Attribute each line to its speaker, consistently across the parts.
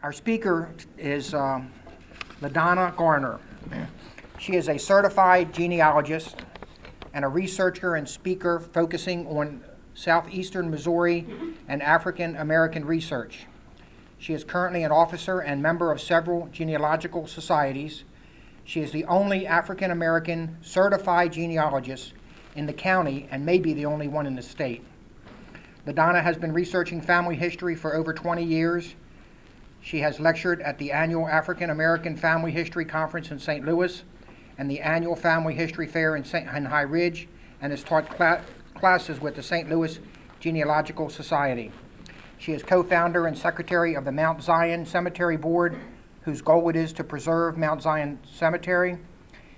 Speaker 1: Our speaker is LaDonna Garner. She is a certified genealogist and a researcher and speaker focusing on southeastern Missouri and African American research. She is currently an officer and member of several genealogical societies. She is the only African American certified genealogist in the county and may be the only one in the state. LaDonna has been researching family history for over 20 years. She has lectured at the annual African American Family History Conference in St. Louis and the annual Family History Fair in High Ridge, and has taught classes with the St. Louis Genealogical Society. She is co-founder and secretary of the Mount Zion Cemetery Board, whose goal it is to preserve Mount Zion Cemetery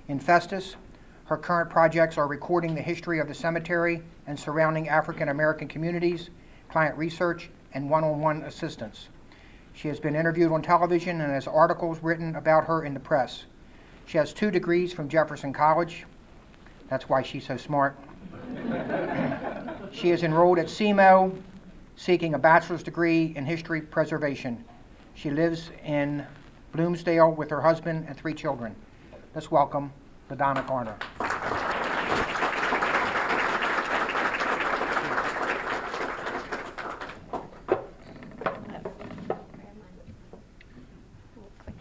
Speaker 1: in Festus. Her current projects are recording the history of the cemetery and surrounding African American communities, client research, and one-on-one assistance. She has been interviewed on television and has articles written about her in the press. She has 2 degrees from Jefferson College. That's why she's so smart. She is enrolled at SEMO, seeking a bachelor's degree in history preservation. She lives in Bloomsdale with her husband and 3 children. Let's welcome LaDonna Garner.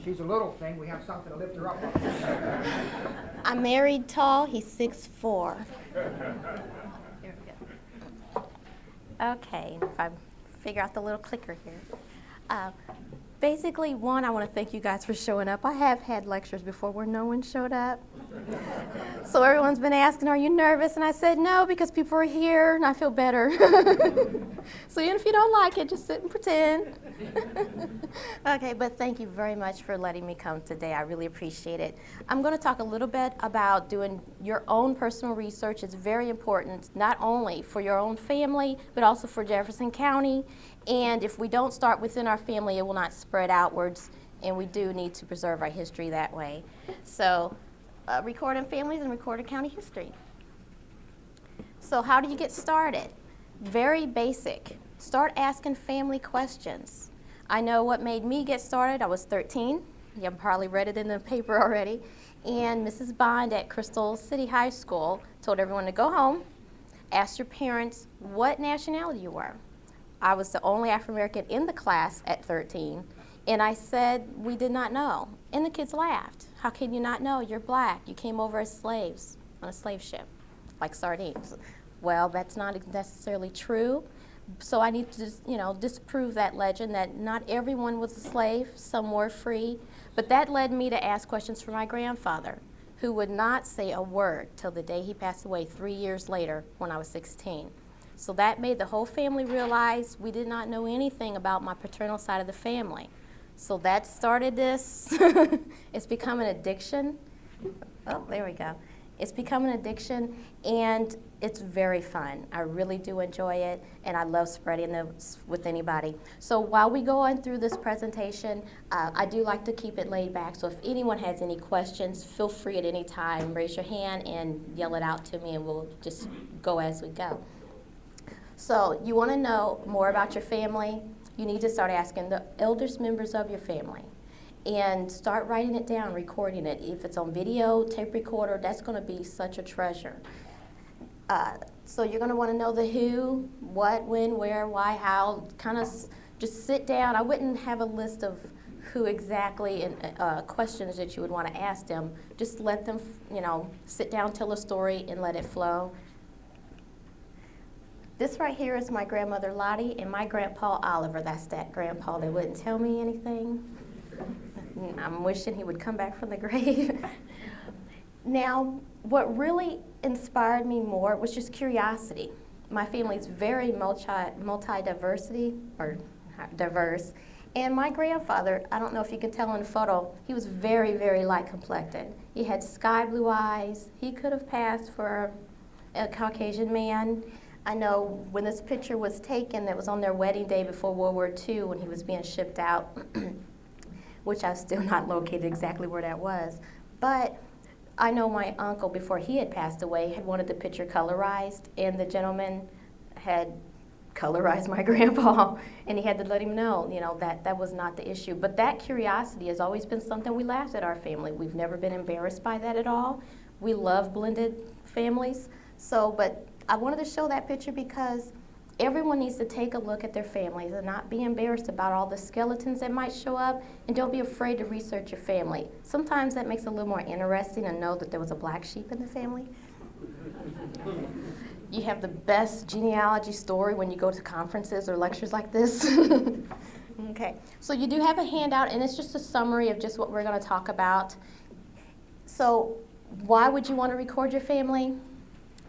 Speaker 1: She's a little thing. We have something to lift her up.
Speaker 2: I'm married tall. He's 6'4". There we go. Okay, if I figure out the little clicker here. Basically, one, I want to thank you guys for showing up. I have had lectures before where no one showed up. So everyone's been asking, are you nervous? And I said, no, because people are here and I feel better. So even if you don't like it, just sit and pretend. Okay, but thank you very much for letting me come today. I really appreciate it. I'm going to talk a little bit about doing your own personal research. It's very important, not only for your own family, but also for Jefferson County. And if we don't start within our family, it will not spread outwards, and we do need to preserve our history that way. So, recording families and recorded county history. So how do you get started? Very basic. Start asking family questions. I know what made me get started. I was 13. You probably read it in the paper already. And Mrs. Bond at Crystal City High School told everyone to go home, ask your parents what nationality you were. I was the only African American in the class at 13, and I said we did not know. And the kids laughed. How can you not know? You're black. You came over as slaves on a slave ship, like sardines. Well, that's not necessarily true. So I need to disprove that legend that not everyone was a slave, some were free. But that led me to ask questions for my grandfather, who would not say a word till the day he passed away 3 years later when I was 16. So that made the whole family realize we did not know anything about my paternal side of the family. So that started this. It's become an addiction. Oh, there we go. It's become an addiction, and it's very fun. I really do enjoy it, and I love spreading this with anybody. So while we go on through this presentation, I do like to keep it laid back. So if anyone has any questions, feel free at any time. Raise your hand and yell it out to me, and we'll just go as we go. So you want to know more about your family, you need to start asking the eldest members of your family and start writing it down, recording it. If it's on video, tape recorder, that's going to be such a treasure. So you're going to want to know the who, what, when, where, why, how, kind of just sit down. I wouldn't have a list of who exactly and questions that you would want to ask them. Just let them, sit down, tell a story, and let it flow. This right here is my grandmother Lottie and my grandpa Oliver. That's that grandpa that wouldn't tell me anything. I'm wishing he would come back from the grave. Now, what really inspired me more was just curiosity. My family's very multi-diversity, or diverse. And my grandfather, I don't know if you can tell in the photo, he was very, very light complected. He had sky blue eyes. He could have passed for a Caucasian man. I know when this picture was taken, it was on their wedding day before World War II when he was being shipped out, which I've still not located exactly where that was. But I know my uncle, before he had passed away, had wanted the picture colorized, and the gentleman had colorize my grandpa, and he had to let him know, that was not the issue. But that curiosity has always been something we laughed at our family. We've never been embarrassed by that at all. We love blended families. But I wanted to show that picture because everyone needs to take a look at their families and not be embarrassed about all the skeletons that might show up, and don't be afraid to research your family. Sometimes that makes it a little more interesting to know that there was a black sheep in the family. You have the best genealogy story when you go to conferences or lectures like this. Okay, so you do have a handout, and it's just a summary of just what we're going to talk about. So why would you want to record your family?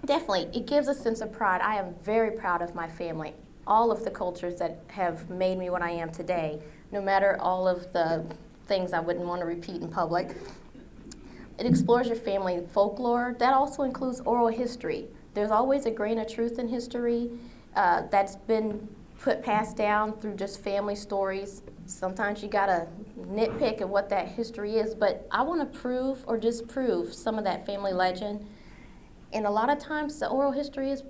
Speaker 2: Definitely, it gives a sense of pride. I am very proud of my family, all of the cultures that have made me what I am today, no matter all of the things I wouldn't want to repeat in public. It explores your family folklore. That also includes oral history. There's always a grain of truth in history that's been passed down through just family stories. Sometimes you gotta nitpick at what that history is, but I want to prove or disprove some of that family legend. And a lot of times the oral history is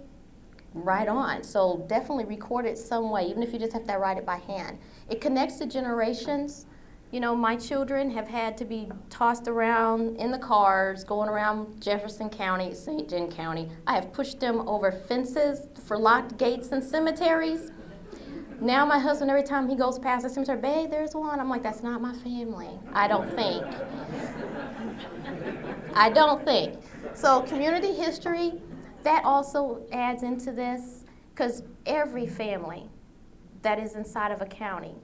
Speaker 2: right on, so definitely record it some way, even if you just have to write it by hand. It connects the generations. My children have had to be tossed around in the cars, going around Jefferson County, St. John County. I have pushed them over fences for locked gates and cemeteries. Now my husband, every time he goes past the cemetery, babe, there's one. I'm like, that's not my family. I don't think. So community history, that also adds into this, because every family that is inside of a county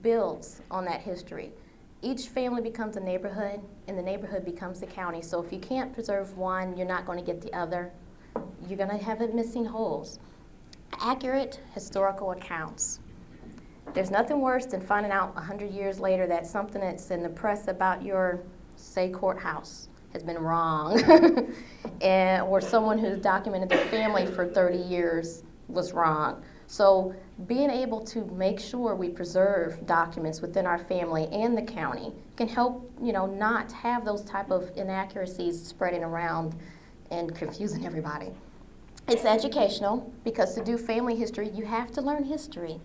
Speaker 2: builds on that history. Each family becomes a neighborhood, and the neighborhood becomes the county. So if you can't preserve one, you're not going to get the other. You're going to have it missing holes. Accurate historical accounts. There's nothing worse than finding out 100 years later that something that's in the press about your, say, courthouse has been wrong, or someone who's documented their family for 30 years was wrong. So being able to make sure we preserve documents within our family and the county can help, not have those type of inaccuracies spreading around and confusing everybody. It's educational, because to do family history, you have to learn history.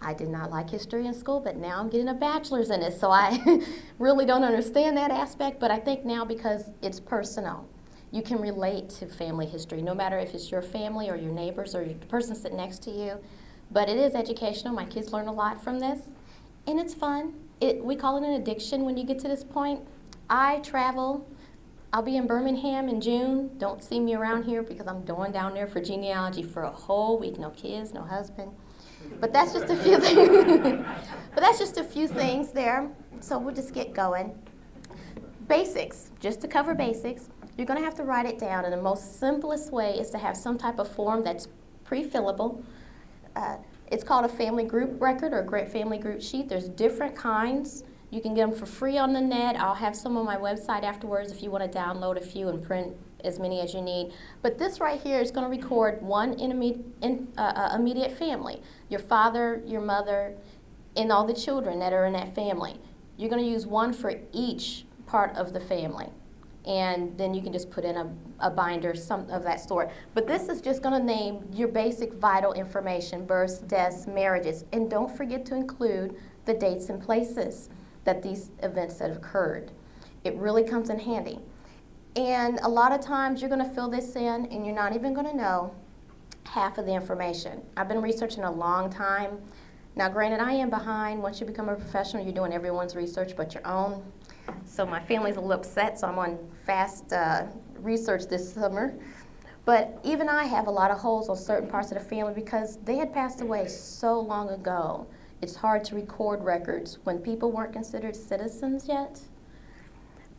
Speaker 2: I did not like history in school, but now I'm getting a bachelor's in it, so I really don't understand that aspect, but I think now, because it's personal, you can relate to family history, no matter if it's your family or your neighbors or the person sitting next to you. But it is educational. My kids learn a lot from this, and it's fun. We call it an addiction when you get to this point. I travel. I'll be in Birmingham in June. Don't see me around here because I'm going down there for genealogy for a whole week. No kids, no husband. But that's just a few things. But that's just a few things there. So we'll just get going. Basics, just to cover basics. You're going to have to write it down, and the most simplest way is to have some type of form that's pre-fillable. It's called a family group record or a family group sheet. There's different kinds. You can get them for free on the net. I'll have some on my website afterwards if you want to download a few and print as many as you need. But this right here is going to record one immediate family. Your father, your mother, and all the children that are in that family. You're going to use one for each part of the family. And then you can just put in a binder, some of that sort. But this is just going to name your basic vital information: births, deaths, marriages. And don't forget to include the dates and places that these events have occurred. It really comes in handy. And a lot of times you're going to fill this in and you're not even going to know half of the information. I've been researching a long time. Now granted, I am behind. Once you become a professional, you're doing everyone's research but your own. So my family's a little upset, so I'm on fast research this summer. But even I have a lot of holes on certain parts of the family because they had passed away so long ago. It's hard to record records when people weren't considered citizens yet.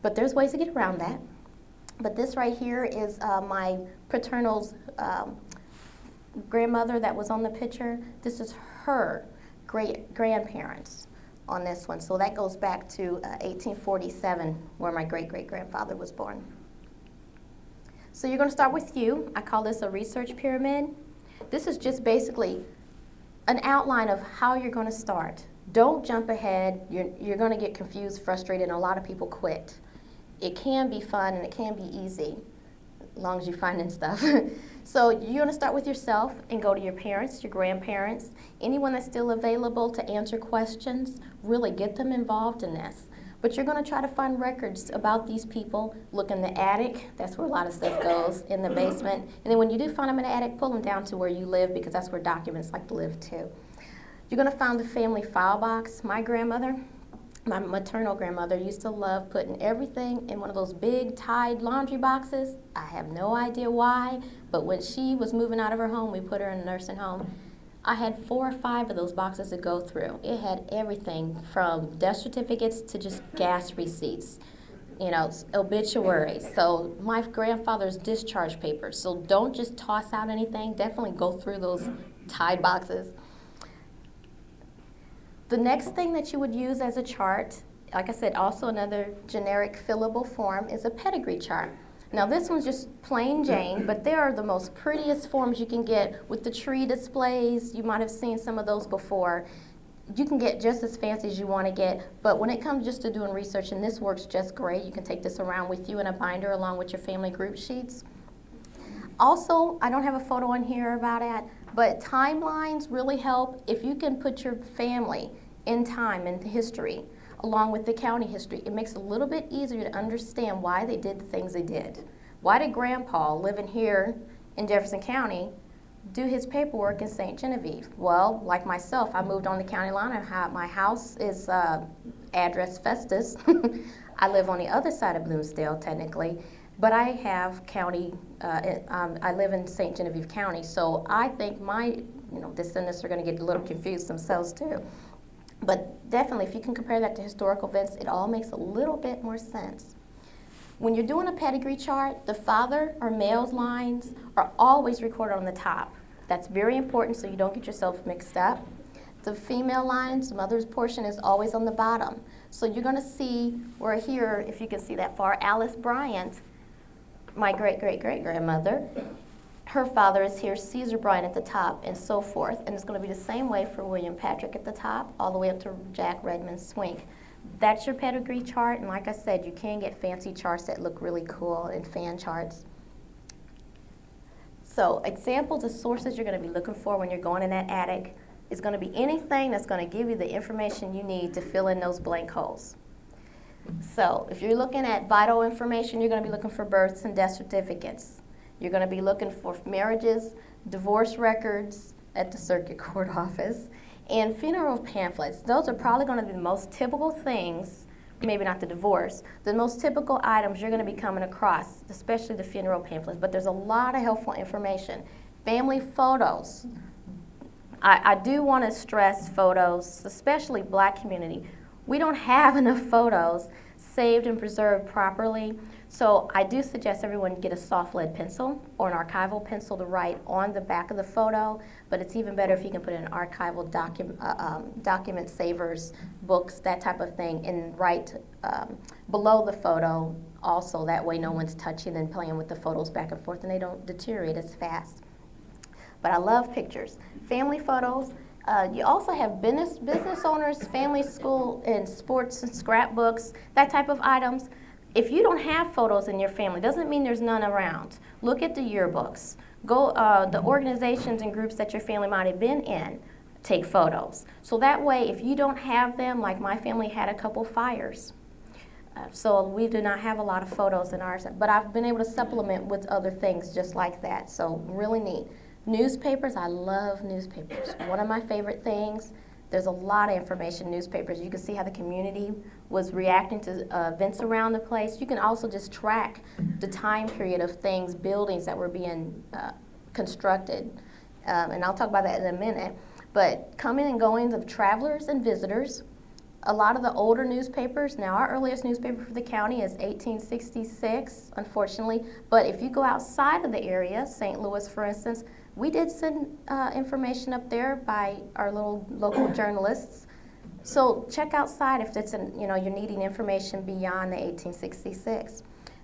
Speaker 2: But there's ways to get around that. But this right here is my paternal's grandmother that was on the picture. This is her great-grandparents on this one. So that goes back to 1847, where my great-great-grandfather was born. So you're going to start with you. I call this a research pyramid. This is just basically an outline of how you're going to start. Don't jump ahead. You're going to get confused, frustrated, and a lot of people quit. It can be fun and it can be easy, as long as you're finding stuff. So you're going to start with yourself and go to your parents, your grandparents, anyone that's still available to answer questions. Really get them involved in this. But you're going to try to find records about these people. Look in the attic. That's where a lot of stuff goes, in the basement. And then when you do find them in the attic, pull them down to where you live, because that's where documents like to live too. You're going to find the family file box. My grandmother, my maternal grandmother, used to love putting everything in one of those big Tide laundry boxes. I have no idea why, but when she was moving out of her home, we put her in a nursing home. I had 4 or 5 of those boxes to go through. It had everything from death certificates to just gas receipts, you know, obituaries. So my grandfather's discharge papers. So don't just toss out anything. Definitely go through those Tide boxes. The next thing that you would use as a chart, like I said, also another generic fillable form, is a pedigree chart. Now this one's just plain Jane, but they are the most prettiest forms you can get with the tree displays. You might have seen some of those before. You can get just as fancy as you want to get, but when it comes just to doing research, and this works just great, you can take this around with you in a binder along with your family group sheets. Also, I don't have a photo on here about it, but timelines really help if you can put your family in time and history along with the county history. It makes it a little bit easier to understand why they did the things they did. Why did Grandpa, living here in Jefferson County, do his paperwork in St. Genevieve? Well, like myself, I moved on the county line. My house is address Festus. I live on the other side of Bloomsdale, technically, but I have county, I live in St. Genevieve County, so I think my descendants are going to get a little confused themselves too. But definitely, if you can compare that to historical events, it all makes a little bit more sense. When you're doing a pedigree chart, the father or male's lines are always recorded on the top. That's very important so you don't get yourself mixed up. The female lines, the mother's portion, is always on the bottom. So you're going to see, where here, if you can see that far, Alice Bryant, my great-great-great-grandmother, her father is here, Caesar Bryant at the top, and so forth. And it's going to be the same way for William Patrick at the top, all the way up to Jack Redmond Swink. That's your pedigree chart, and like I said, you can get fancy charts that look really cool and fan charts. So examples of sources you're going to be looking for when you're going in that attic is going to be anything that's going to give you the information you need to fill in those blank holes. So if you're looking at vital information, you're going to be looking for births and death certificates. You're going to be looking for marriages, divorce records at the circuit court office, and funeral pamphlets. Those are probably going to be the most typical things, maybe not the divorce, the most typical items you're going to be coming across, especially the funeral pamphlets. But there's a lot of helpful information. Family photos. I do want to stress photos, especially Black community. We don't have enough photos saved and preserved properly. So I do suggest everyone get a soft lead pencil or an archival pencil to write on the back of the photo, but it's even better if you can put in an archival document savers, books, that type of thing, and write below the photo also. That way no one's touching and playing with the photos back and forth and they don't deteriorate as fast. But I love pictures. Family photos. You also have business owners, family, school, and sports and scrapbooks, that type of items. If you don't have photos in your family, doesn't mean there's none around. Look at the yearbooks. Go the organizations and groups that your family might have been in, take photos. So that way, if you don't have them, like my family had a couple fires. So we do not have a lot of photos in ours, but I've been able to supplement with other things just like that. So really neat. Newspapers, I love newspapers. One of my favorite things. There's a lot of information in newspapers. You can see how the community was reacting to events around the place. You can also just track the time period of things, buildings that were being constructed. And I'll talk about that in a minute. But coming and goings of travelers and visitors. A lot of the older newspapers, now our earliest newspaper for the county is 1866, unfortunately. But if you go outside of the area, St. Louis for instance, we did send information up there by our little local journalists. So check outside if it's you're needing information beyond the 1866.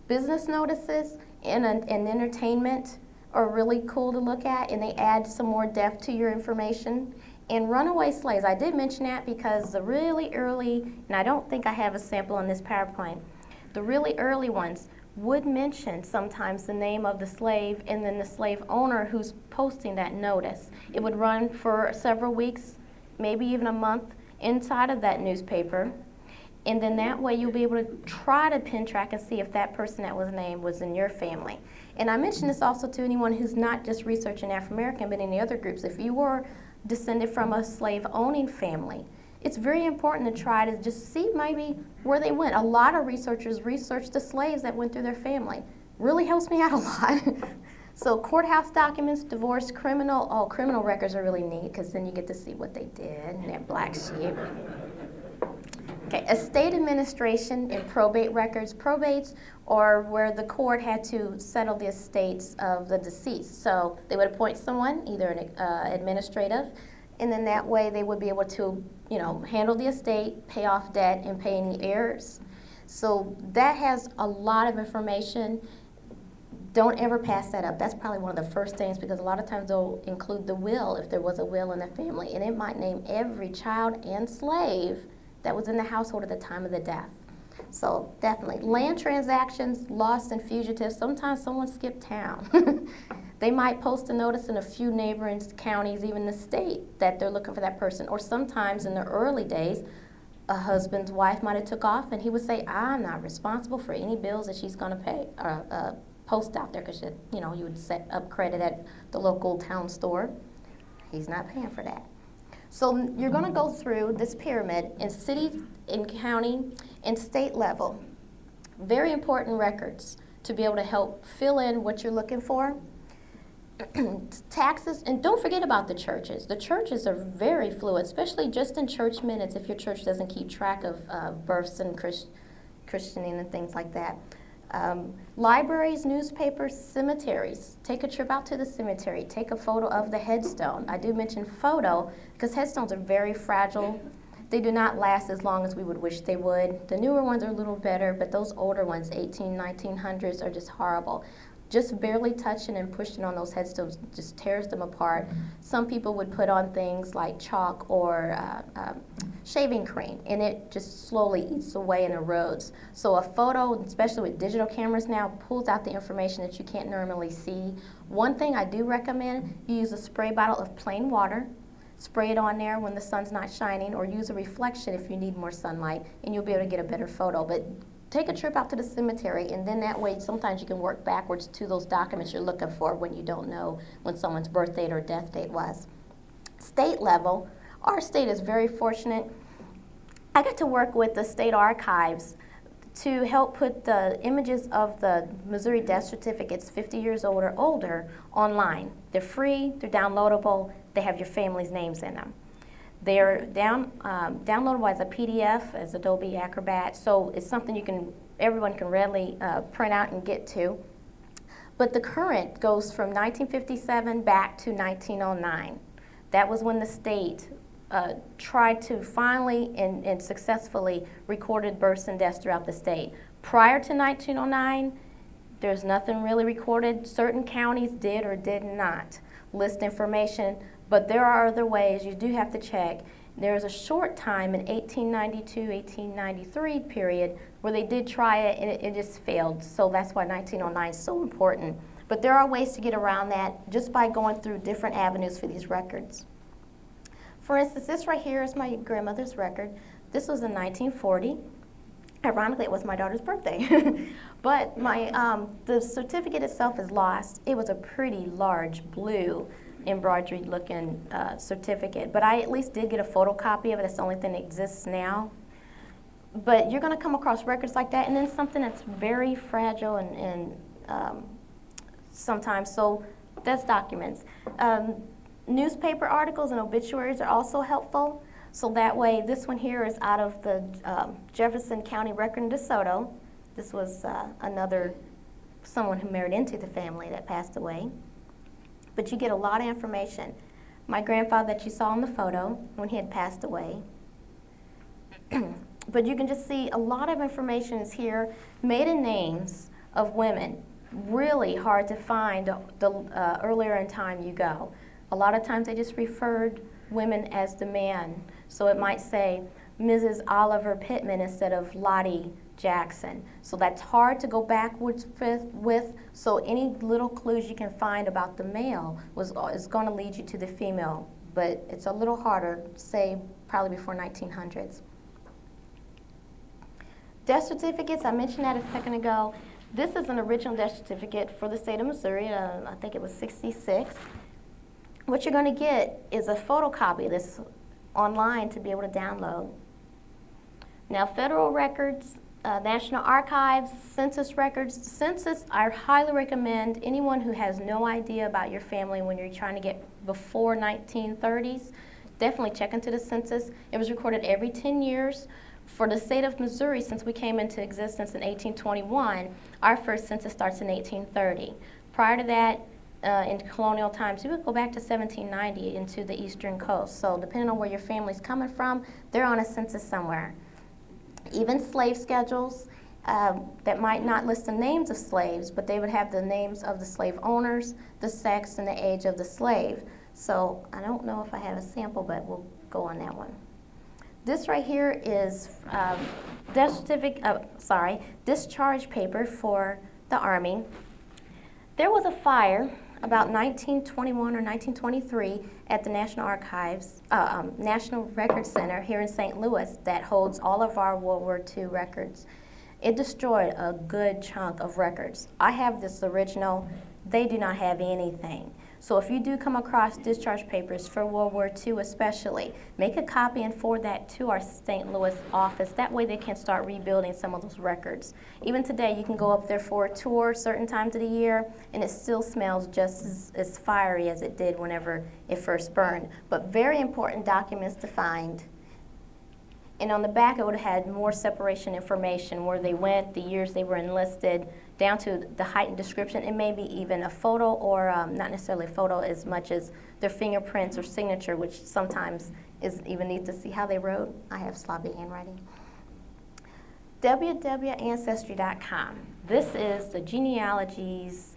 Speaker 2: Business notices and entertainment are really cool to look at, and they add some more depth to your information. And runaway slaves, I did mention that because the really early, and I don't think I have a sample on this PowerPoint, the really early ones would mention sometimes the name of the slave and then the slave owner who's posting that notice. It would run for several weeks, maybe even a month inside of that newspaper. And then that way you'll be able to try to pin track and see if that person that was named was in your family. And I mention this also to anyone who's not just researching Afro-American, but any other groups. If you were descended from a slave-owning family, it's very important to try to just see maybe where they went. A lot of researchers research the slaves that went through their family. Really helps me out a lot. So courthouse documents, divorce, criminal records are really neat because then you get to see what they did and their black sheep. Okay, estate administration and probate records. Probates are where the court had to settle the estates of the deceased. So they would appoint someone, either an administrative, and then that way they would be able to, handle the estate, pay off debt, and pay any heirs. So that has a lot of information. Don't ever pass that up. That's probably one of the first things because a lot of times they'll include the will if there was a will in the family, and it might name every child and slave that was in the household at the time of the death. So definitely. Land transactions, lost and fugitives. Sometimes someone skipped town. They might post a notice in a few neighboring counties, even the state, that they're looking for that person. Or sometimes in the early days, a husband's wife might have took off and he would say, I'm not responsible for any bills that she's going to pay, post out there because, you would set up credit at the local town store. He's not paying for that. So you're going to go through this pyramid in city, in county, and state level. Very important records to be able to help fill in what you're looking for. Taxes, and don't forget about the churches. The churches are very fluid, especially just in church minutes if your church doesn't keep track of births and christening and things like that. Libraries, newspapers, cemeteries. Take a trip out to the cemetery. Take a photo of the headstone. I do mention photo because headstones are very fragile. They do not last as long as we would wish they would. The newer ones are a little better, but those older ones, 1900s, are just horrible. Just barely touching and pushing on those headstones just tears them apart. Some people would put on things like chalk or shaving cream, and it just slowly eats away and erodes. So a photo, especially with digital cameras now, pulls out the information that you can't normally see. One thing I do recommend, you use a spray bottle of plain water, spray it on there when the sun's not shining, or use a reflection if you need more sunlight, and you'll be able to get a better photo. But take a trip out to the cemetery, and then that way sometimes you can work backwards to those documents you're looking for when you don't know when someone's birth date or death date was. State level, our state is very fortunate. I got to work with the state archives to help put the images of the Missouri death certificates 50 years old or older online. They're free, they're downloadable, they have your family's names in them. They're downloadable as a PDF, as Adobe Acrobat, so it's something everyone can readily print out and get to. But the current goes from 1957 back to 1909. That was when the state tried to finally and successfully recorded births and deaths throughout the state. Prior to 1909, there's nothing really recorded. Certain counties did or did not list information, but there are other ways. You do have to check. There's a short time in 1892, 1893 period where they did try it and it just failed. So that's why 1909 is so important. But there are ways to get around that just by going through different avenues for these records. For instance, this right here is my grandmother's record. This was in 1940. Ironically, it was my daughter's birthday. But the certificate itself is lost. It was a pretty large blue embroidery looking certificate, but I at least did get a photocopy of it. That's the only thing that exists now. But you're going to come across records like that, and then something that's very fragile and sometimes, so that's documents. Newspaper articles and obituaries are also helpful. So that way, this one here is out of the Jefferson County Record in DeSoto. This was someone who married into the family that passed away. But you get a lot of information. My grandfather that you saw in the photo when he had passed away. But you can just see a lot of information is here. Maiden names of women, really hard to find the earlier in time you go. A lot of times they just referred women as the man. So it might say Mrs. Oliver Pittman instead of Lottie Jackson. So that's hard to go backwards with. So any little clues you can find about the male is going to lead you to the female, but it's a little harder, say probably before 1900s. Death certificates, I mentioned that a second ago. This is an original death certificate for the state of Missouri. I think it was 66. What you're going to get is a photocopy that's online to be able to download. Now, federal records, National Archives, census records. Census, I highly recommend anyone who has no idea about your family when you're trying to get before 1930s, definitely check into the census. It was recorded every 10 years. For the state of Missouri, since we came into existence in 1821, our first census starts in 1830. Prior to that, in colonial times, we would go back to 1790 into the eastern coast. So depending on where your family's coming from, they're on a census somewhere. Even slave schedules that might not list the names of slaves, but they would have the names of the slave owners, the sex, and the age of the slave. So I don't know if I have a sample, but we'll go on that one. This right here is discharge paper for the Army. There was a fire about 1921 or 1923 at the National Archives, National Record Center here in St. Louis that holds all of our World War II records. It destroyed a good chunk of records. I have this original. They do not have anything. So if you do come across discharge papers for World War II especially, make a copy and forward that to our St. Louis office. That way they can start rebuilding some of those records. Even today, you can go up there for a tour certain times of the year, and it still smells just as fiery as it did whenever it first burned. But very important documents to find. And on the back, it would have had more separation information, where they went, the years they were enlisted, down to the height and description, and maybe even a photo, or not necessarily a photo as much as their fingerprints or signature, which sometimes is even neat to see how they wrote. I have sloppy handwriting. www.ancestry.com. This is the genealogy's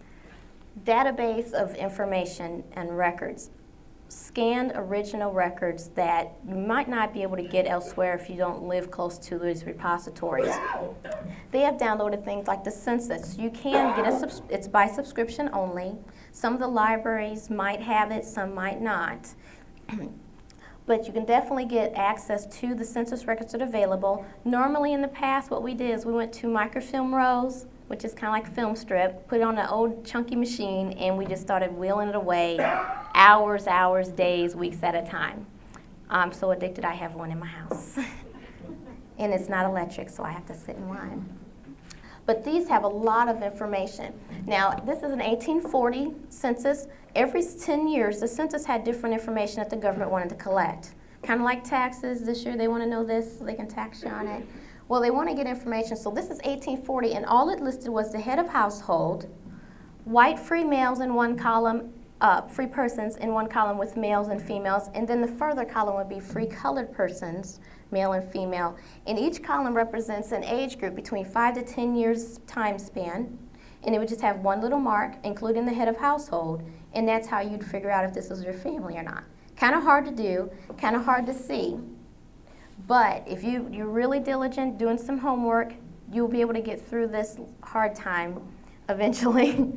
Speaker 2: database of information and records. Scanned original records that you might not be able to get elsewhere if you don't live close to these repositories. They have downloaded things like the census. You can get it's by subscription only. Some of the libraries might have it, some might not. But you can definitely get access to the census records that are available. Normally in the past, what we did is we went to microfilm rolls, which is kind of like a film strip, put it on an old chunky machine, and we just started wheeling it away hours, days, weeks at a time. I'm so addicted I have one in my house. And it's not electric, so I have to sit in line. But these have a lot of information. Now, this is an 1840 census. Every 10 years, the census had different information that the government wanted to collect. Kind of like taxes. This year they want to know this so they can tax you on it. Well, they want to get information. So this is 1840, and all it listed was the head of household, white free males in one column, free persons in one column with males and females, and then the further column would be free colored persons, male and female. And each column represents an age group between 5 to 10 years time span, and it would just have one little mark, including the head of household, and that's how you'd figure out if this was your family or not. Kind of hard to do, kind of hard to see, but if you're really diligent, doing some homework, you'll be able to get through this hard time eventually.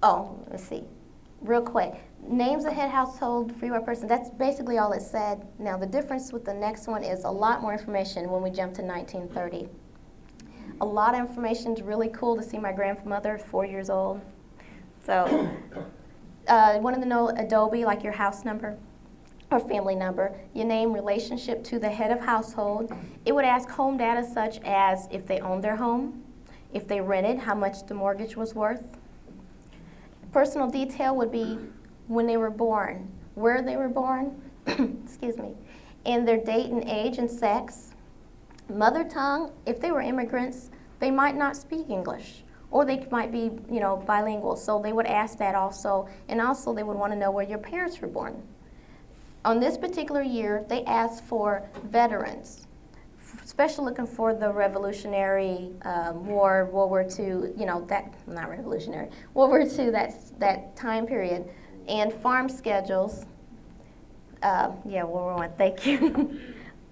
Speaker 2: Oh, let's see, real quick. Names of head household, free white person, that's basically all it said. Now the difference with the next one is a lot more information when we jump to 1930. A lot of information is really cool to see. My grandmother, 4 years old. So, wanted to know Adobe, like your house number or family number, your name, relationship to the head of household. It would ask home data such as if they owned their home, if they rented, how much the mortgage was worth. Personal detail would be when they were born, where they were born, excuse me, and their date and age and sex. Mother tongue, if they were immigrants, they might not speak English, or they might be, bilingual, so they would ask that also, and also they would want to know where your parents were born. On this particular year, they asked for veterans, especially looking for the Revolutionary War, World War II, not Revolutionary, World War II, that time period, and farm schedules. World War I, thank you.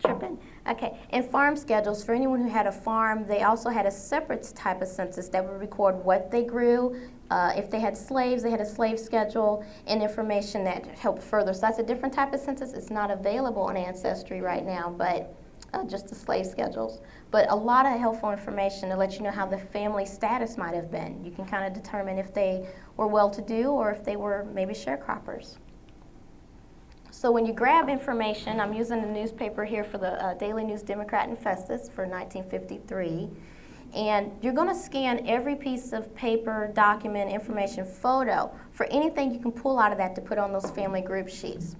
Speaker 2: Tripping. Okay, and farm schedules, for anyone who had a farm, they also had a separate type of census that would record what they grew. If they had slaves, they had a slave schedule and information that helped further. So that's a different type of census. It's not available on Ancestry right now, but just the slave schedules. But a lot of helpful information to let you know how the family status might have been. You can kind of determine if they were well-to-do or if they were maybe sharecroppers. So when you grab information, I'm using the newspaper here for the Daily News Democrat and Festus for 1953. And you're going to scan every piece of paper, document, information, photo for anything you can pull out of that to put on those family group sheets.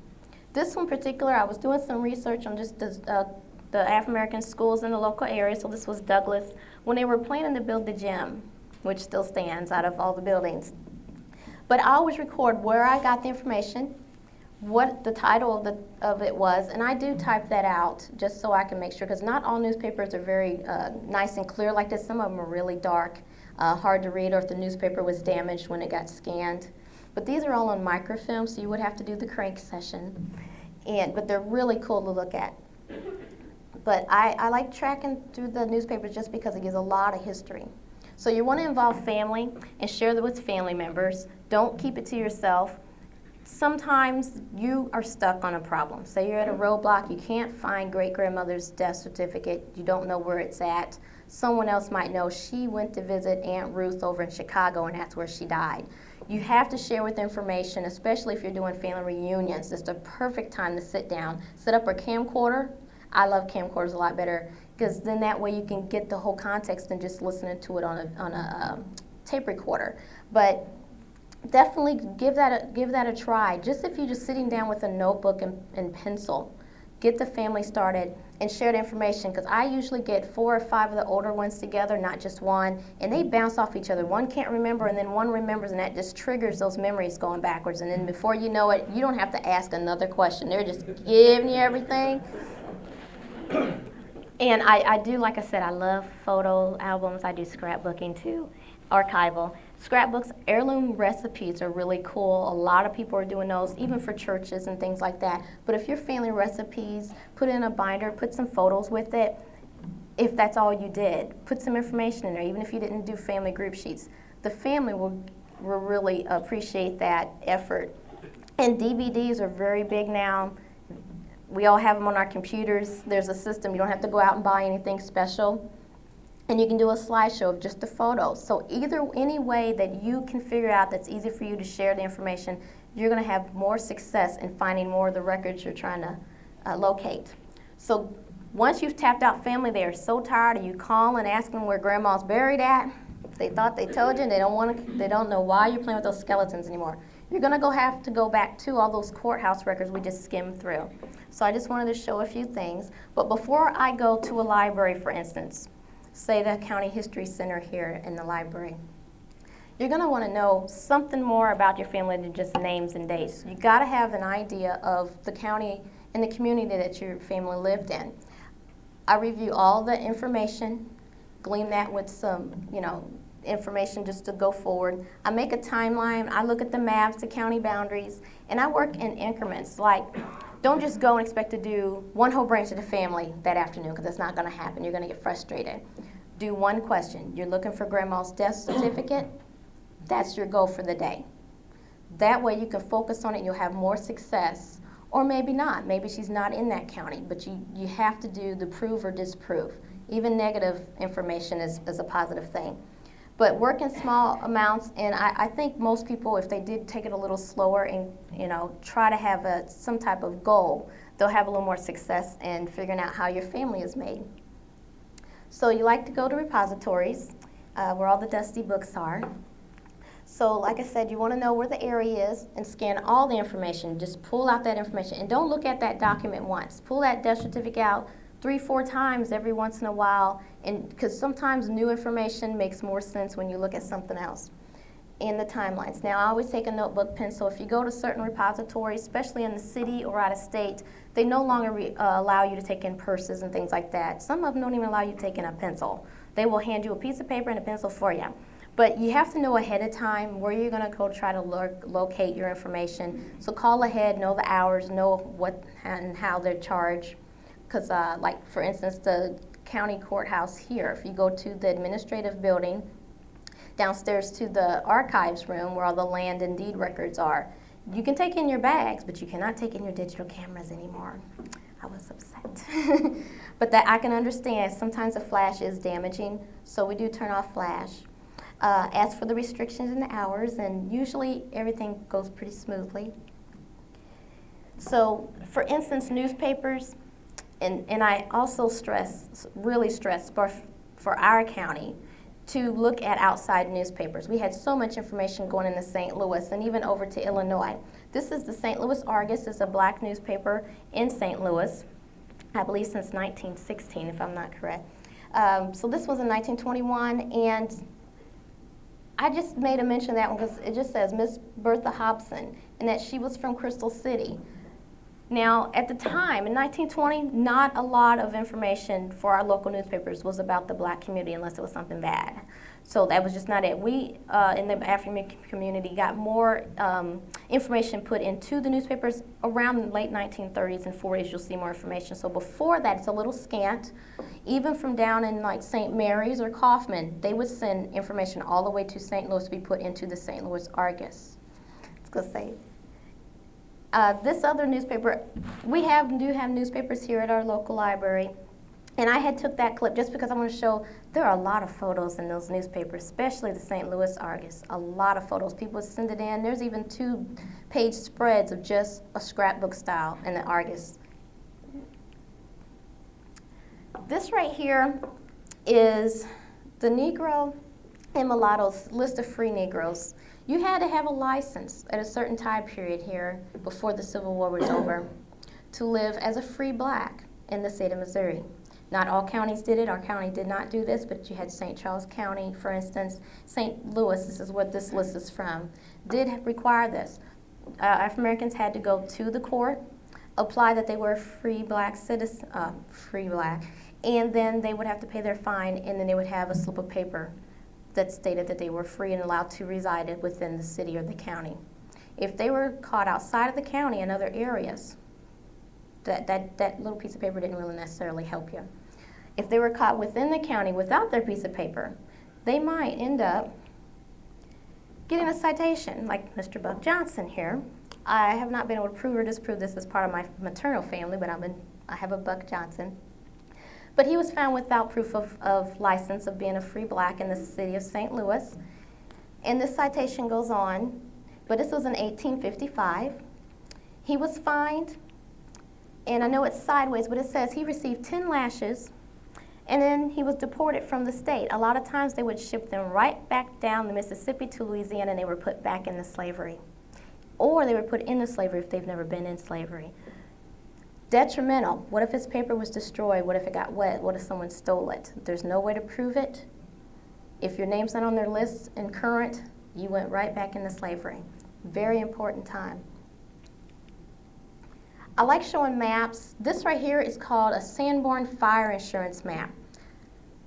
Speaker 2: This one in particular, I was doing some research on just the African-American schools in the local area. So this was Douglas, when they were planning to build the gym, which still stands out of all the buildings. But I always record where I got the information, what the title of it was, and I do type that out just so I can make sure, because not all newspapers are very nice and clear like this. Some of them are really dark, hard to read, or if the newspaper was damaged when it got scanned. But these are all on microfilm, so you would have to do the crank session. But they're really cool to look at. But I like tracking through the newspapers just because it gives a lot of history. So you want to involve family and share that with family members. Don't keep it to yourself. Sometimes you are stuck on a problem. Say you're at a roadblock, you can't find great-grandmother's death certificate, you don't know where it's at. Someone else might know she went to visit Aunt Ruth over in Chicago and that's where she died. You have to share with information, especially if you're doing family reunions. It's the perfect time to sit down. Set up a camcorder. I love camcorders a lot better because then that way you can get the whole context than just listening to it on a tape recorder. But definitely give that a try. Just if you're just sitting down with a notebook and pencil, get the family started and share the information, because I usually get 4 or 5 of the older ones together, not just one, and they bounce off each other. One can't remember and then one remembers, and that just triggers those memories going backwards, and then before you know it, you don't have to ask another question. They're just giving you everything. And I do, like I said, I love photo albums. I do scrapbooking too, archival. Scrapbooks, heirloom recipes are really cool. A lot of people are doing those, even for churches and things like that. But if your family recipes, put in a binder, put some photos with it. If that's all you did, put some information in there, even if you didn't do family group sheets. The family will really appreciate that effort. And DVDs are very big now. We all have them on our computers. There's a system. You don't have to go out and buy anything special. And you can do a slideshow of just the photos. So any way that you can figure out that's easy for you to share the information, you're going to have more success in finding more of the records you're trying to locate. So once you've tapped out family, they are so tired of you calling and asking where grandma's buried at. They thought they told you, and they don't know why you're playing with those skeletons anymore. You're going to have to go back to all those courthouse records we just skimmed through. So I just wanted to show a few things. But before I go to a library, for instance, say the County History Center here in the library, you're going to want to know something more about your family than just names and dates. You got to have an idea of the county and the community that your family lived in. I review all the information, glean that with some, information just to go forward. I make a timeline. I look at the maps, the county boundaries, and I work in increments. Like, don't just go and expect to do one whole branch of the family that afternoon, because that's not going to happen. You're going to get frustrated. Do one question. You're looking for grandma's death certificate. That's your goal for the day. That way you can focus on it and you'll have more success. Or maybe not. Maybe she's not in that county, but you have to do the prove or disprove. Even negative information is a positive thing. But work in small amounts, and I think most people, if they did take it a little slower and try to have some type of goal, they'll have a little more success in figuring out how your family is made. So you like to go to repositories, where all the dusty books are. So like I said, you want to know where the area is and scan all the information. Just pull out that information, and don't look at that document once. Pull that death certificate out 3-4 times every once in a while, and because sometimes new information makes more sense when you look at something else. In the timelines. Now, I always take a notebook, pencil. If you go to certain repositories, especially in the city or out of state, they no longer allow you to take in purses and things like that. Some of them don't even allow you to take in a pencil. They will hand you a piece of paper and a pencil for you. But you have to know ahead of time where you're going to go try to locate your information. So call ahead, know the hours, know what and how they're charged. because like for instance, the county courthouse here, if you go to the administrative building, downstairs to the archives room where all the land and deed records are, you can take in your bags, but you cannot take in your digital cameras anymore. I was upset. But that I can understand, sometimes the flash is damaging, so we do turn off flash. As for the restrictions and the hours, and usually everything goes pretty smoothly. So, for instance, newspapers, and I also really stress for our county to look at outside newspapers. We had so much information going into St. Louis and even over to Illinois. This is the St. Louis Argus. It's a black newspaper in St. Louis, I believe since 1916, if I'm not correct. So this was in 1921, and I just made a mention of that one because it just says Miss Bertha Hobson, and that she was from Crystal City. Now, at the time, in 1920, not a lot of information for our local newspapers was about the black community unless it was something bad. So that was just not it. We, in the African community, got more information put into the newspapers around the late 1930s and 40s. You'll see more information. So before that, it's a little scant. Even from down in like St. Mary's or Kaufman, they would send information all the way to St. Louis to be put into the St. Louis Argus. It's going to say. This other newspaper, we do have newspapers here at our local library, and I had took that clip just because I want to show there are a lot of photos in those newspapers, especially the St. Louis Argus. A lot of photos. People send it in. There's even 2-page spreads of just a scrapbook style in the Argus. This right here is the Negro and Mulattoes list of free Negroes. You had to have a license at a certain time period here before the Civil War was over to live as a free black in the state of Missouri. Not all counties did it. Our county did not do this, but you had St. Charles County, for instance. St. Louis, this is what this list is from, did require this. African Americans had to go to the court, apply that they were free black citizens, and then they would have to pay their fine, and then they would have a slip of paper that stated that they were free and allowed to reside within the city or the county. If they were caught outside of the county in other areas, that little piece of paper didn't really necessarily help you. If they were caught within the county without their piece of paper, they might end up getting a citation, like Mr. Buck Johnson here. I have not been able to prove or disprove this as part of my maternal family, but I have a Buck Johnson. But he was found without proof of license of being a free black in the city of St. Louis. And this citation goes on, but this was in 1855. He was fined, and I know it's sideways, but it says he received 10 lashes, and then he was deported from the state. A lot of times they would ship them right back down the Mississippi to Louisiana, and they were put back into slavery. Or they were put into slavery if they've never been in slavery. Detrimental. What if his paper was destroyed? What if it got wet? What if someone stole it? There's no way to prove it. If your name's not on their list and current, you went right back into slavery. Very important time. I like showing maps. This right here is called a Sanborn Fire Insurance Map.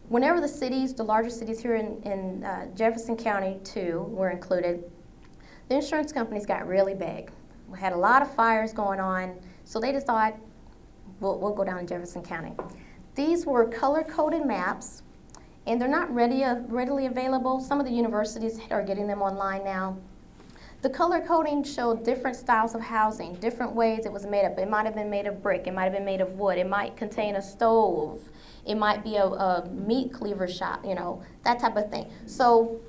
Speaker 2: Whenever the larger cities here in Jefferson County too were included, the insurance companies got really big. We had a lot of fires going on, so they just thought, we'll go down to Jefferson County. These were color-coded maps, and they're not readily available. Some of the universities are getting them online now. The color coding showed different styles of housing, different ways it was made up. It might have been made of brick, it might have been made of wood, it might contain a stove, it might be a meat cleaver shop, that type of thing. So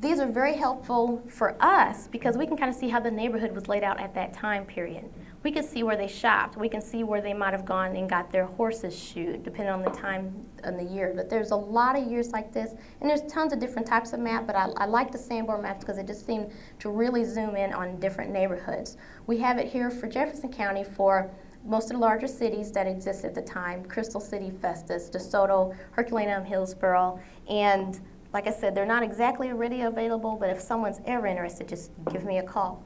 Speaker 2: these are very helpful for us because we can kind of see how the neighborhood was laid out at that time period. We can see where they shopped. We can see where they might have gone and got their horses shoed, depending on the time and the year. But there's a lot of years like this, and there's tons of different types of map, but I like the Sanborn maps because it just seemed to really zoom in on different neighborhoods. We have it here for Jefferson County for most of the larger cities that existed at the time: Crystal City, Festus, DeSoto, Herculaneum, Hillsboro, and like I said, they're not exactly already available, but if someone's ever interested, just give me a call.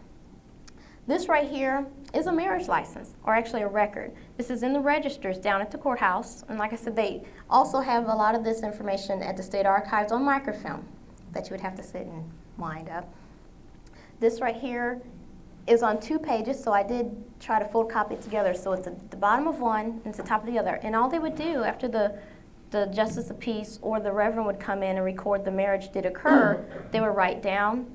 Speaker 2: This right here is a marriage license, or actually a record. This is in the registers down at the courthouse, and like I said, they also have a lot of this information at the state archives on microfilm that you would have to sit and wind up. This right here is on 2 pages, so I did try to photocopy it together. So it's at the bottom of one and it's the top of the other. And all they would do after the justice of peace or the reverend would come in and record the marriage did occur, they would write down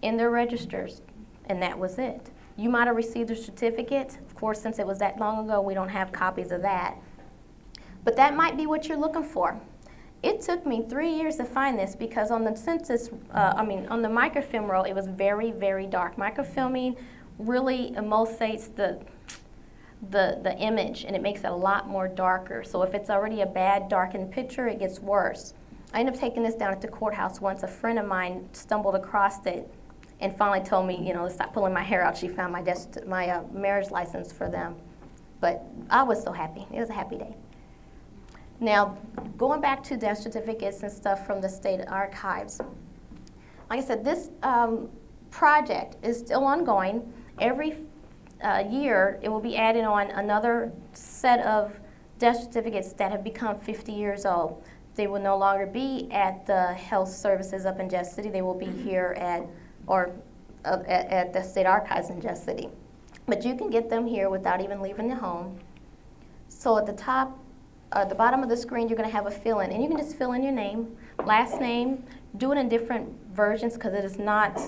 Speaker 2: in their registers, and that was it. You might have received a certificate. Of course, since it was that long ago, we don't have copies of that. But that might be what you're looking for. It took me 3 years to find this because on the census, on the microfilm roll, it was very, very dark. Microfilming really emulsates the image, and it makes it a lot more darker. So if it's already a bad darkened picture, it gets worse. I ended up taking this down at the courthouse once. A friend of mine stumbled across it and finally told me, to stop pulling my hair out. She found my marriage license for them. But I was so happy. It was a happy day. Now, going back to death certificates and stuff from the state archives, like I said, this project is still ongoing. Every year, it will be added on another set of death certificates that have become 50 years old. They will no longer be at the health services up in Jeff City. They will be here at the state archives in Jeff City. But you can get them here without even leaving the home. So at the top, at the bottom of the screen, you're going to have a fill-in, and you can just fill in your name, last name, do it in different versions because it is not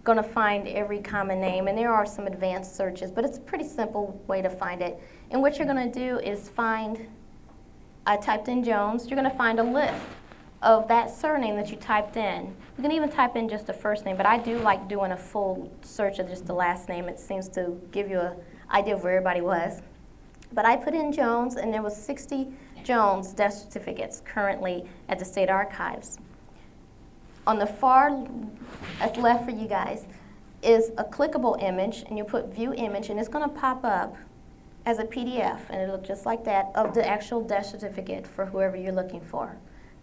Speaker 2: going to find every common name, and there are some advanced searches, but it's a pretty simple way to find it. And what you're going to do is I typed in Jones, you're going to find a list of that surname that you typed in. You can even type in just the first name, but I do like doing a full search of just the last name. It seems to give you an idea of where everybody was. But I put in Jones, and there was 60 Jones death certificates currently at the state archives. On the far left for you guys is a clickable image, and you put view image, and it's going to pop up as a PDF, and it'll look just like that, of the actual death certificate for whoever you're looking for.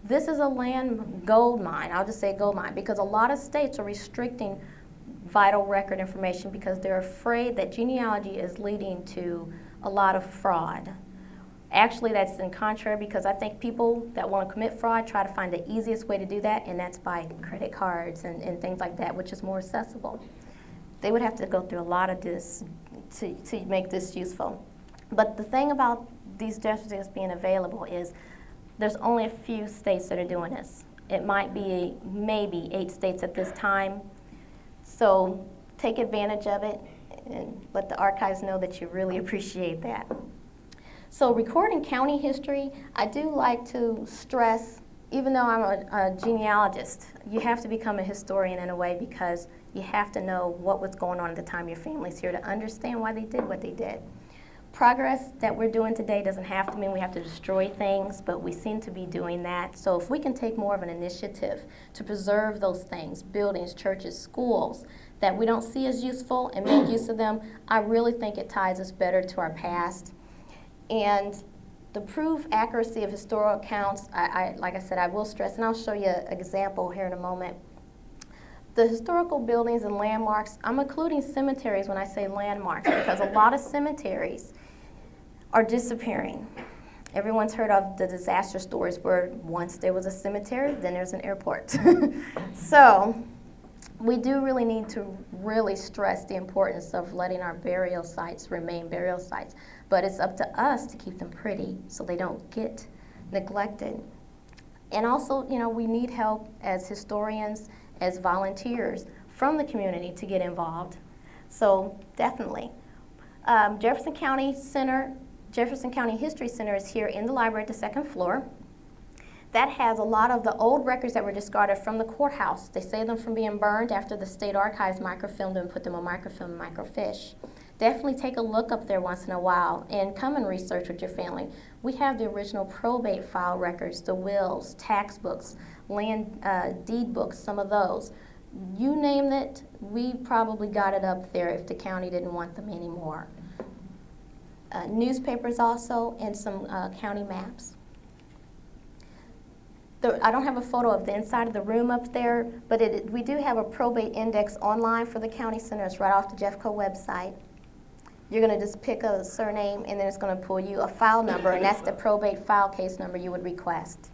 Speaker 2: This is a land gold mine. I'll just say gold mine because a lot of states are restricting vital record information because they're afraid that genealogy is leading to a lot of fraud. Actually, that's in contrary because I think people that want to commit fraud try to find the easiest way to do that, and that's by credit cards and things like that, which is more accessible. They would have to go through a lot of this to make this useful. But the thing about these death certificates being available is there's only a few states that are doing this. It might be maybe 8 states at this time. So take advantage of it and let the archives know that you really appreciate that. So recording county history, I do like to stress, even though I'm a genealogist, you have to become a historian in a way because you have to know what was going on at the time your family's here to understand why they did what they did. Progress that we're doing today doesn't have to mean we have to destroy things, but we seem to be doing that. So if we can take more of an initiative to preserve those things, buildings, churches, schools, that we don't see as useful and make use of them, I really think it ties us better to our past. And to prove accuracy of historical accounts, like I said, I will stress, and I'll show you an example here in a moment. The historical buildings and landmarks, I'm including cemeteries when I say landmarks because a lot of cemeteries are disappearing. Everyone's heard of the disaster stories where once there was a cemetery, then there's an airport. So we do really need to really stress the importance of letting our burial sites remain burial sites. But it's up to us to keep them pretty so they don't get neglected. And also, we need help as historians, as volunteers from the community to get involved. So definitely. Jefferson County History Center is here in the library at the 2nd floor. That has a lot of the old records that were discarded from the courthouse. They saved them from being burned after the state archives microfilmed them and put them on microfilm and microfiche. Definitely take a look up there once in a while and come and research with your family. We have the original probate file records, the wills, tax books, land deed books, some of those. You name it, we probably got it up there if the county didn't want them anymore. Newspapers also, and some county maps. I don't have a photo of the inside of the room up there, but we do have a probate index online for the county center. It's right off the Jeffco website. You're going to just pick a surname, and then it's going to pull you a file number, and that's the probate file case number you would request.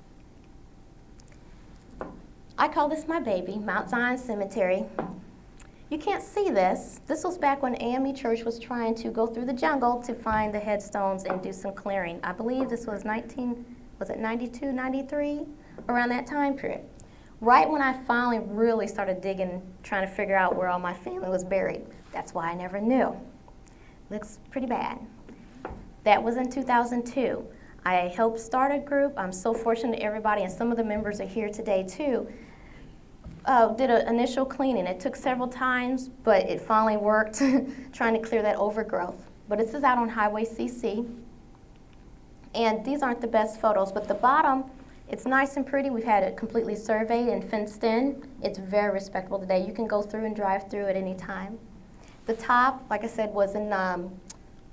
Speaker 2: I call this my baby, Mount Zion Cemetery. You can't see this. This was back when AME Church was trying to go through the jungle to find the headstones and do some clearing. I believe this was 92, 93? Around that time period. Right when I finally really started digging, trying to figure out where all my family was buried. That's why I never knew. Looks pretty bad. That was in 2002. I helped start a group. I'm so fortunate everybody, and some of the members are here today too, did an initial cleaning. It took several times, but it finally worked, trying to clear that overgrowth. But this is out on Highway CC. And these aren't the best photos, but the bottom, it's nice and pretty. We've had it completely surveyed and fenced in. It's very respectable today. You can go through and drive through at any time. The top, like I said, was in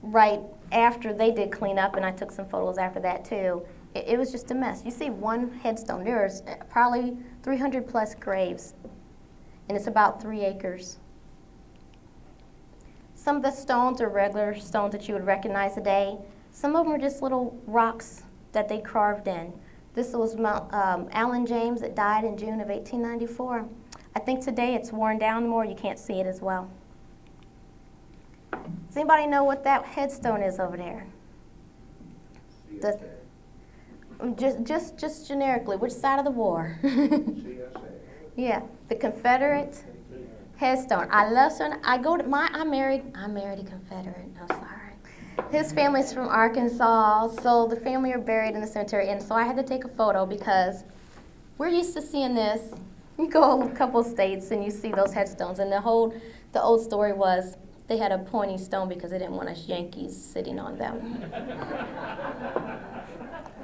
Speaker 2: right after they did clean up, and I took some photos after that too. It was just a mess. You see one headstone. There's probably 300 plus graves, and it's about 3 acres. Some of the stones are regular stones that you would recognize today. Some of them are just little rocks that they carved in. This was Alan James that died in June of 1894. I think today it's worn down more. You can't see it as well. Does anybody know what that headstone is over there? Just generically, which side of the war? Yeah, the Confederate headstone. I love son. I married a Confederate. I'm sorry. His family's from Arkansas, so the family are buried in the cemetery, and so I had to take a photo because we're used to seeing this. You go a couple states and you see those headstones, and the old story was they had a pointy stone because they didn't want us Yankees sitting on them.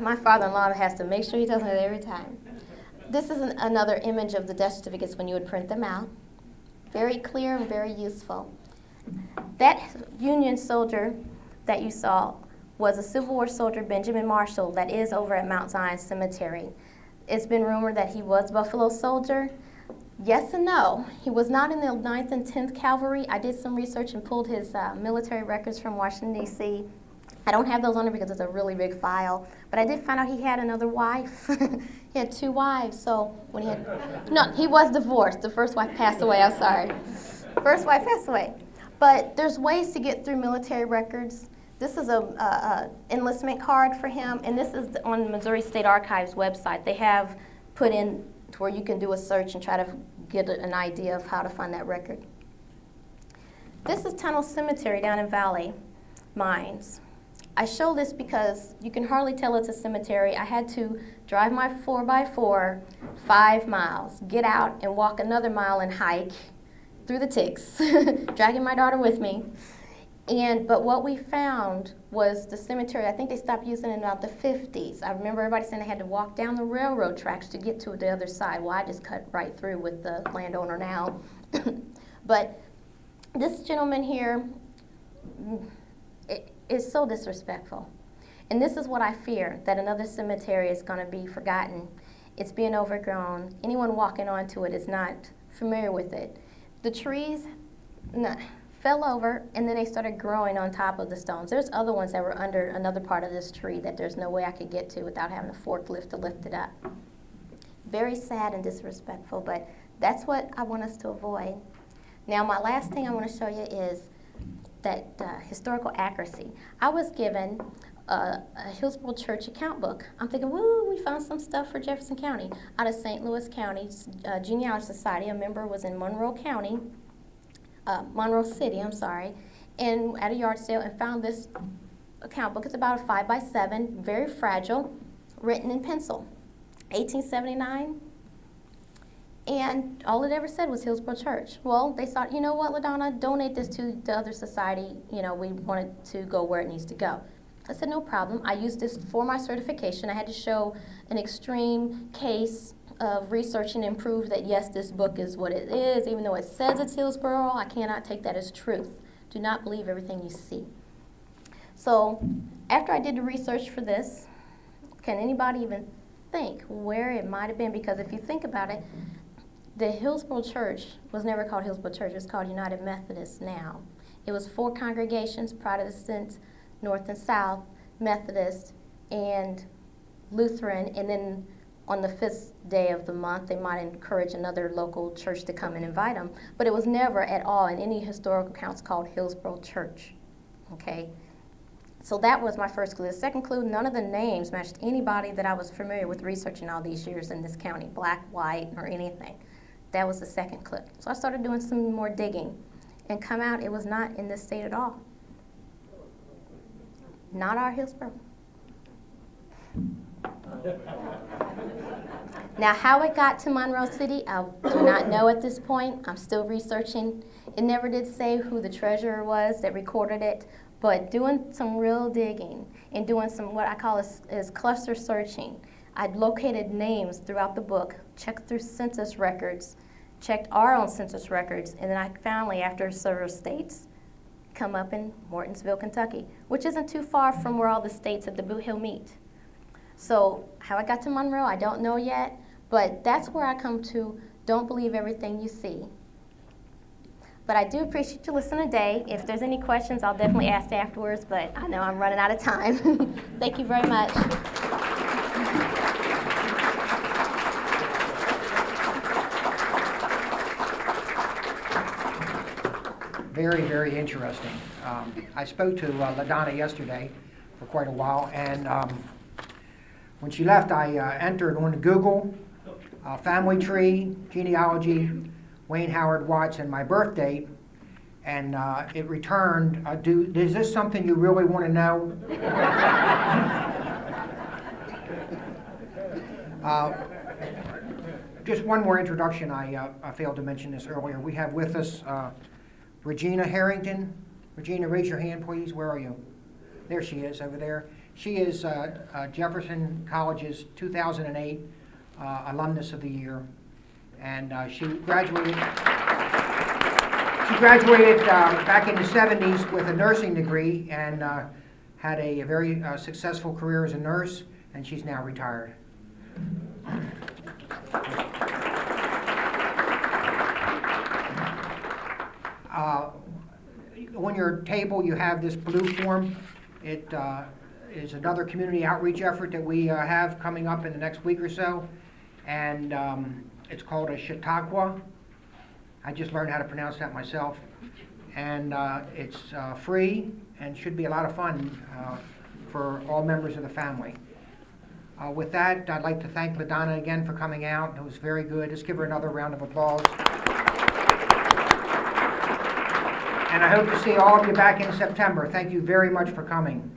Speaker 2: My father-in-law has to make sure he tells me that every time. This is another image of the death certificates when you would print them out. Very clear and very useful. That Union soldier that you saw was a Civil War soldier, Benjamin Marshall, that is over at Mount Zion Cemetery. It's been rumored that he was a Buffalo soldier. Yes and no. He was not in the 9th and 10th Cavalry. I did some research and pulled his military records from Washington, D.C. I don't have those on there because it's a really big file, but I did find out he had another wife. He had 2 wives, so when he was divorced. The first wife passed away, I'm sorry. First wife passed away. But there's ways to get through military records. This is a enlistment card for him, and this is on the Missouri State Archives website. They have put in to where you can do a search and try to get an idea of how to find that record. This is Tunnel Cemetery down in Valley Mines. I show this because you can hardly tell it's a cemetery. I had to drive my 4x4 5 miles, get out and walk another mile and hike through the ticks, dragging my daughter with me. But what we found was the cemetery. I think they stopped using it in about the 50s. I remember everybody saying they had to walk down the railroad tracks to get to the other side. Well, I just cut right through with the landowner now. But this gentleman here is so disrespectful. And this is what I fear, that another cemetery is going to be forgotten. It's being overgrown. Anyone walking onto it is not familiar with it. The trees fell over, and then they started growing on top of the stones. There's other ones that were under another part of this tree that there's no way I could get to without having a forklift to lift it up. Very sad and disrespectful, but that's what I want us to avoid. Now, my last thing I want to show you is that historical accuracy. I was given a Hillsboro Church account book. I'm thinking, woo, we found some stuff for Jefferson County. Out of St. Louis County Genealogy Society, a member was in Monroe City, and at a yard sale and found this account book. It's about a 5x7, very fragile, written in pencil, 1879. And all it ever said was Hillsboro Church. Well, they thought, you know what, LaDonna, donate this to the other society. We want it to go where it needs to go. I said, no problem. I used this for my certification. I had to show an extreme case of researching and prove that, yes, this book is what it is. Even though it says it's Hillsboro, I cannot take that as truth. Do not believe everything you see. So after I did the research for this, can anybody even think where it might have been? Because if you think about it, the Hillsboro Church was never called Hillsboro Church. It was called United Methodist now. It was 4 congregations, Protestant, North and South, Methodist, and Lutheran, and then on the 5th day of the month, they might encourage another local church to come and invite them, but it was never at all in any historical accounts called Hillsboro Church, okay? So that was my first clue. The second clue, none of the names matched anybody that I was familiar with researching all these years in this county, black, white, or anything. That was the second clue. So I started doing some more digging, and come out, it was not in this state at all. Not our Hillsboro. Now, how it got to Monroe City, I do not know at this point. I'm still researching. It never did say who the treasurer was that recorded it, but doing some real digging and doing some what I call is cluster searching, I located names throughout the book, checked through census records, checked our own census records, and then I finally, after several states, come up in Mortonsville, Kentucky, which isn't too far from where all the states at the Boot Hill meet. So how I got to Monroe, I don't know yet, but that's where I come to don't believe everything you see. But I do appreciate you listening today. If there's any questions, I'll definitely ask afterwards, but I know I'm running out of time. Thank you very much.
Speaker 1: Very, very interesting. I spoke to LaDonna yesterday for quite a while, and when she left, I entered on Google, family tree, genealogy, Wayne Howard Watts, and my birth date, and it returned, is this something you really want to know? Just one more introduction. I failed to mention this earlier. We have with us Regina Harrington. Regina, raise your hand, please. Where are you? There she is, over there. She is Jefferson College's 2008 Alumnus of the Year, and she graduated. She graduated back in the 70s with a nursing degree and had a very successful career as a nurse, and she's now retired. On your table, you have this blue form. It is another community outreach effort that we have coming up in the next week or so, and it's called a Chautauqua. I just learned how to pronounce that myself, and it's free and should be a lot of fun for all members of the family. With that, I'd like to thank LaDonna again for coming out. It was very good. Let's give her another round of applause. And I hope to see all of you back in September. Thank you very much for coming.